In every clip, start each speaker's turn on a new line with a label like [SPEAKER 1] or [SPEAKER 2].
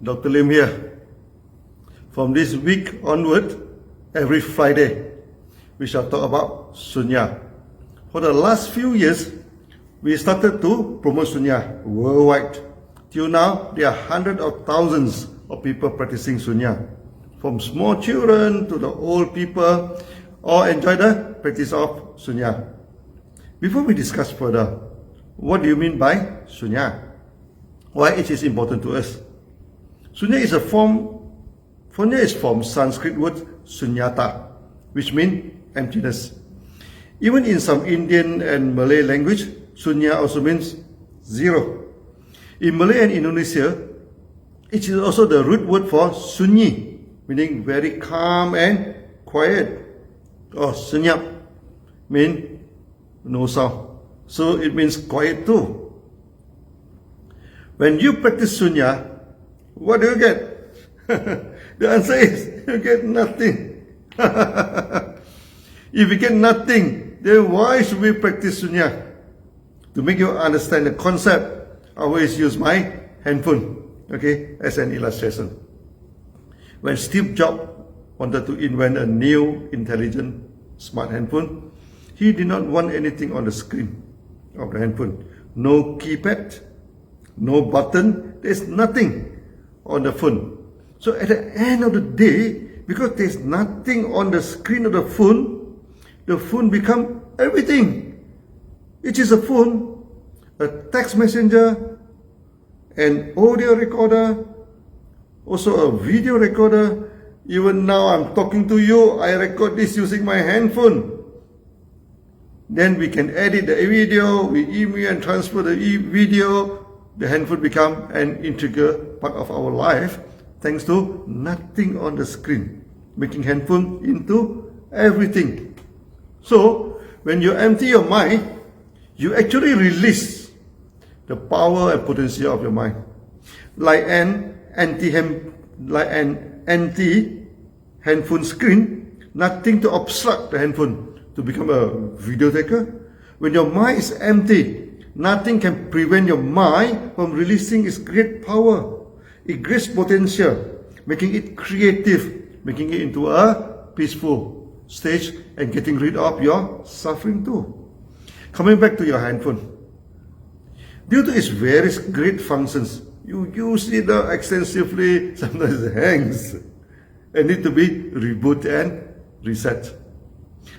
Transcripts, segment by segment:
[SPEAKER 1] Dr. Lim here. From this week onward, every Friday, we shall talk about Sunya. For the last few years, we started to promote Sunya worldwide. Till now, there are hundreds of thousands of people practicing Sunya. From small children to the old people, all enjoy the practice of Sunya. Before we discuss further, what do you mean by Sunya? Why it is important to us? Sunya is from Sanskrit word sunyata, which means emptiness. Even in some Indian and Malay language, Sunya also means zero. In Malay and Indonesia, it is also the root word for sunyi, meaning very calm and quiet. Or senyap means no sound. So it means quiet too. When you practice Sunya, what do you get? The answer is, you get nothing. If you get nothing, then why should we practice Sunya? To make you understand the concept, I always use my handphone, okay, as an illustration. When Steve Jobs wanted to invent a new intelligent smart handphone, he did not want anything on the screen of the handphone. No keypad, no button, there's nothing on the phone. So at the end of the day, because there's nothing on the screen of the phone becomes everything. It is a phone, a text messenger, an audio recorder, also a video recorder. Even now I'm talking to you, I record this using my handphone. Then we can edit the video, we email and transfer the video. The handphone become an integral part of our life thanks to nothing on the screen, making handphone into everything. So when you empty your mind, you actually release the power and potential of your mind. Like an anti-handphone screen, nothing to obstruct the handphone to become a video taker. When your mind is empty, nothing can prevent your mind from releasing its great power, its great potential, making it creative, making it into a peaceful stage and getting rid of your suffering too. Coming back to your handphone. Due to its various great functions, you use it extensively, sometimes it hangs and need to be rebooted and reset.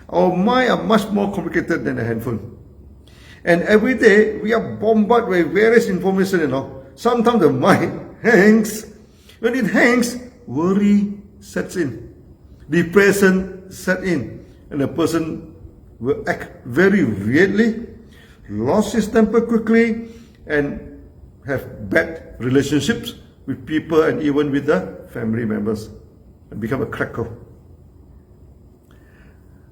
[SPEAKER 1] Our mind are much more complicated than a handphone. And every day, we are bombarded with various information, Sometimes the mind hangs. When it hangs, worry sets in. Depression sets in. And the person will act very weirdly, lose his temper quickly, and have bad relationships with people and even with the family members, and become a cracker.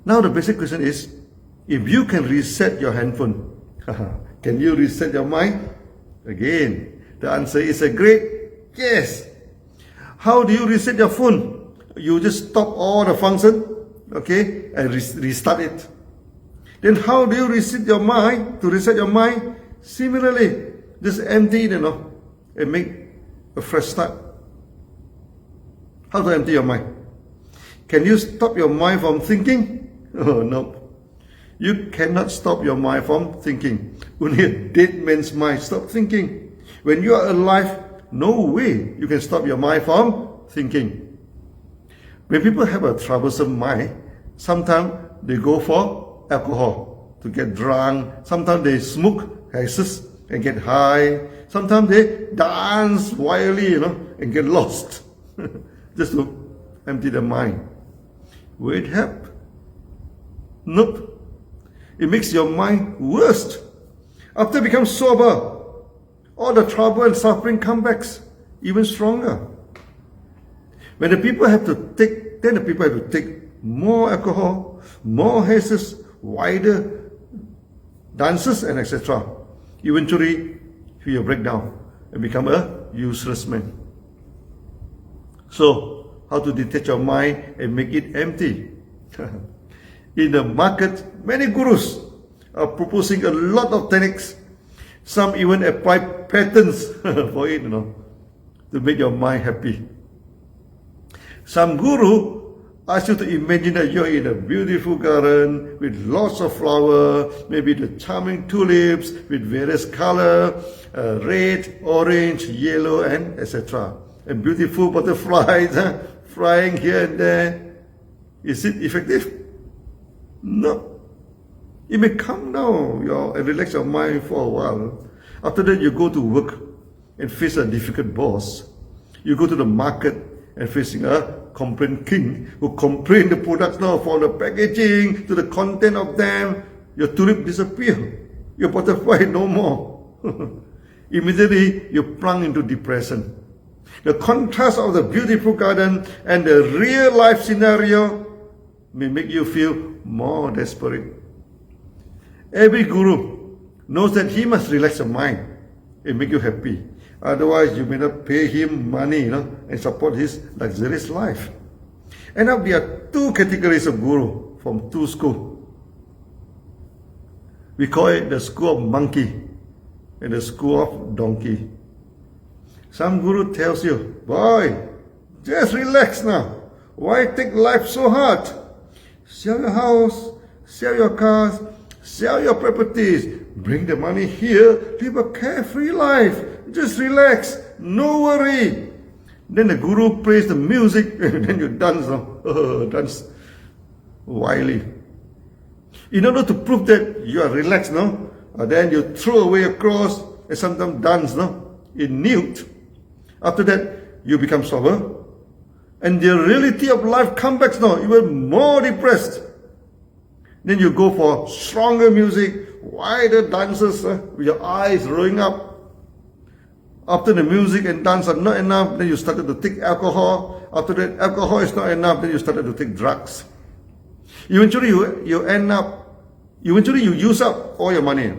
[SPEAKER 1] Now the basic question is, if you can reset your handphone, can you reset your mind? Again, the answer is a great yes. How do you reset your phone? You just stop all the function, okay, and restart it. Then how do you reset your mind? To reset your mind, similarly, just empty it, and make a fresh start. How to empty your mind? Can you stop your mind from thinking? Oh, no. You cannot stop your mind from thinking. Only a dead man's mind stops thinking. When you are alive, no way you can stop your mind from thinking. When people have a troublesome mind, sometimes they go for alcohol to get drunk. Sometimes they smoke hashish and get high. Sometimes they dance wildly, and get lost. Just to empty the mind. Will it help? Nope. It makes your mind worse. After you become sober, all the trouble and suffering come back even stronger. When the people have to take more alcohol, more hashish, wider dances, and etc. Eventually, he will break down and become a useless man. So, how to detach your mind and make it empty? In the market, many gurus are proposing a lot of techniques. Some even apply patents for it, to make your mind happy. Some guru ask you to imagine that you're in a beautiful garden with lots of flowers, maybe the charming tulips with various colors, red, orange, yellow, and etc. And beautiful butterflies flying here and there. Is it effective? No. It may calm down and relax your mind for a while. After that, you go to work and face a difficult boss. You go to the market and facing a complaint king who complain the products now from the packaging to the content of them. Your tulip disappear. Your butterfly no more. Immediately, you plunge into depression. The contrast of the beautiful garden and the real life scenario may make you feel more desperate. Every guru knows that he must relax your mind and make you happy. Otherwise, you may not pay him money, and support his luxurious life. And now there are two categories of guru from two schools. We call it the school of monkey and the school of donkey. Some guru tells you, boy, just relax now. Why take life so hard? Sell your house, sell your cars, sell your properties, bring the money here, live a carefree life. Just relax, no worry. Then the guru plays the music, and then you dance, dance wildly. In order to prove that you are relaxed, then you throw away your clothes and sometimes dance, in nude. After that, you become sober, and the reality of life comes back now, even more depressed. Then you go for stronger music, wider dances, with your eyes rolling up. After the music and dance are not enough, then you started to take alcohol. After that, alcohol is not enough, then you started to take drugs. Eventually, you use up all your money.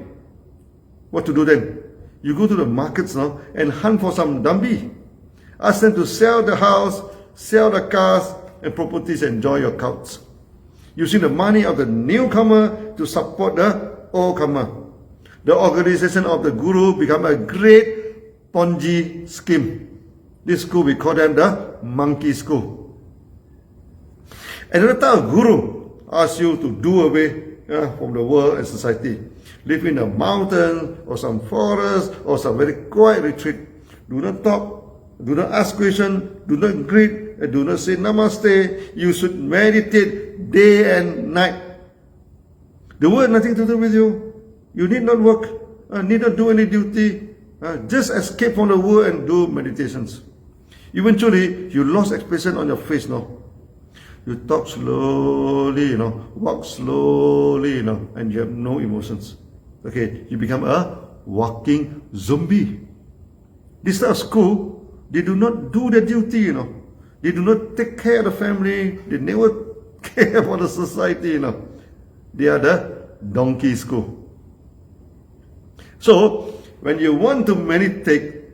[SPEAKER 1] What to do then? You go to the markets now and hunt for some dummy. Ask them to sell the house, sell the cars and properties, and enjoy your couch. Using the money of the newcomer to support the oldcomer. The organization of the guru become a great Ponzi scheme. This school, we call them the monkey school. Another type of guru asks you to do away from the world and society. Live in a mountain or some forest or some very quiet retreat. Do not talk, do not ask questions, do not greet, and do not say namaste. You should meditate day and night. The world has nothing to do with you. You need not work, need not do any duty. Just escape from the world and do meditations. Eventually, you lost expression on your face now. You talk slowly, walk slowly, and you have no emotions. Okay, you become a walking zombie. This type of school, they do not do their duty, They do not take care of the family. They never care about the society, They are the donkey school. So, when you want to meditate,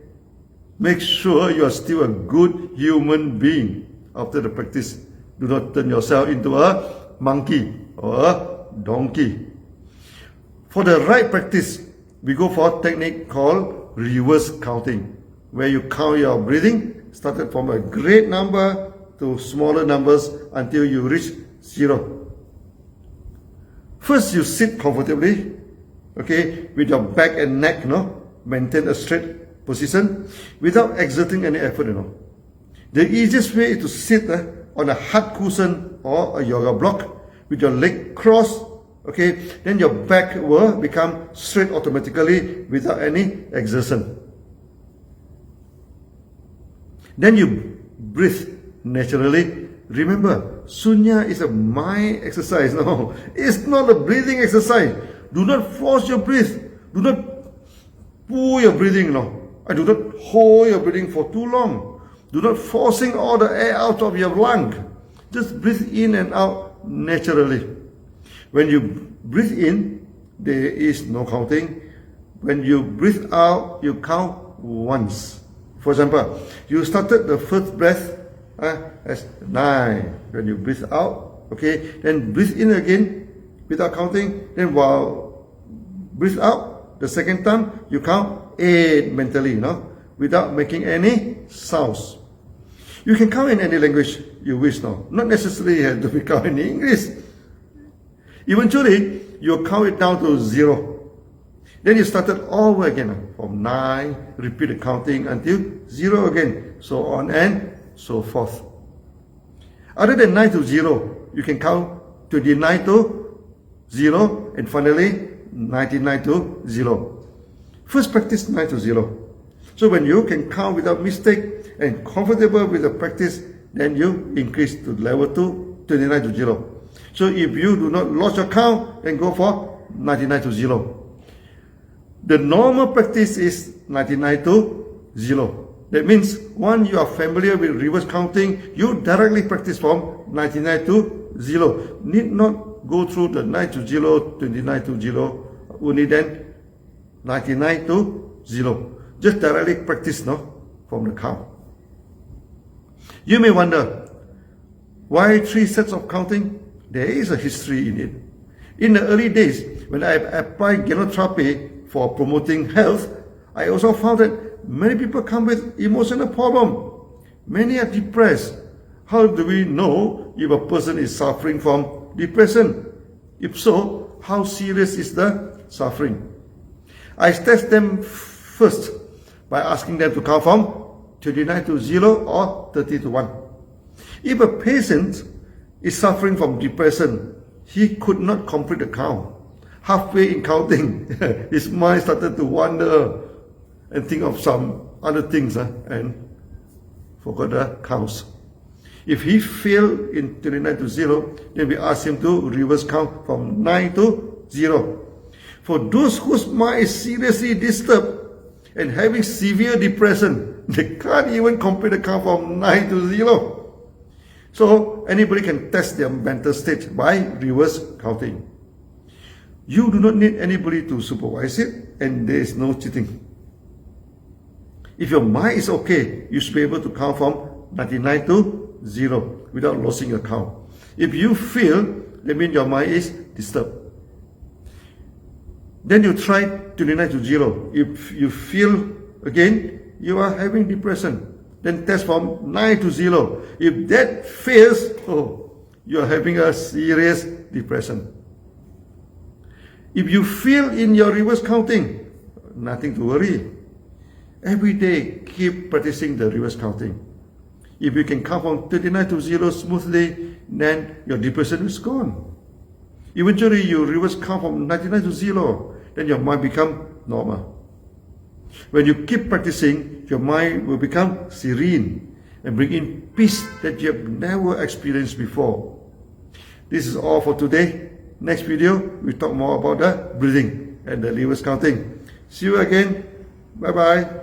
[SPEAKER 1] make sure you are still a good human being. After the practice, do not turn yourself into a monkey or a donkey. For the right practice, we go for a technique called reverse counting, where you count your breathing, started from a great number to smaller numbers until you reach 0. First, you sit comfortably, with your back and neck, maintain a straight position without exerting any effort, The easiest way is to sit on a hard cushion or a yoga block with your leg crossed, then your back will become straight automatically without any exertion. Then you breathe naturally. Remember, Sunya is a mind exercise. No, it's not a breathing exercise. Do not force your breath. Do not pull your breathing. And do not hold your breathing for too long. Do not forcing all the air out of your lung. Just breathe in and out naturally. When you breathe in, there is no counting. When you breathe out, you count once. For example, you started the first breath as 9. When you breathe out, then breathe in again without counting. Then while breathe out, the second time, you count 8 mentally, without making any sounds. You can count in any language you wish now. Not necessarily have to be count in English. Eventually, you count it down to 0. Then you start it all over again. From 9, repeat the counting until 0 again. So on and so forth. Other than 9 to 0, you can count 29 to 0 and finally 99 to 0. First practice 9 to 0. So when you can count without mistake and comfortable with the practice, then you increase to level 2, 29 to 0. So if you do not lose your count, then go for 99 to 0. The normal practice is 99 to 0. That means once you are familiar with reverse counting, you directly practice from 99 to 0. Need not go through the 9 to 0, 29 to 0, only then 99 to 0. Just directly practice from the count. You may wonder, why 3 sets of counting? There is a history in it. In the early days, when I applied genotherapy for promoting health, I also found that many people come with emotional problem. Many are depressed. How do we know if a person is suffering from depression? If so, how serious is the suffering? I test them first by asking them to count from 29 to 0 or 30 to 1. If a patient is suffering from depression, he could not complete the count. Halfway in counting, his mind started to wander and think of some other things and forgot the counts. If he failed in 29 to 0, then we ask him to reverse count from 9 to 0. For those whose mind is seriously disturbed and having severe depression, they can't even complete the count from 9 to 0. So anybody can test their mental state by reverse counting. You do not need anybody to supervise it, and there is no cheating. If your mind is okay, you should be able to count from 99 to 0 without losing your count. If you feel, that means your mind is disturbed. Then you try 29 to 0. If you feel again you are having depression, then test from 9 to 0. If that fails, you are having a serious depression. If you fail in your reverse counting, nothing to worry. Every day, keep practicing the reverse counting. If you can count from 29 to 0 smoothly, then your depression is gone. Eventually, you reverse count from 99 to 0, then your mind becomes normal. When you keep practicing, your mind will become serene and bring in peace that you have never experienced before. This is all for today. Next video, we talk more about the breathing and the reverse counting. See you again. Bye-bye.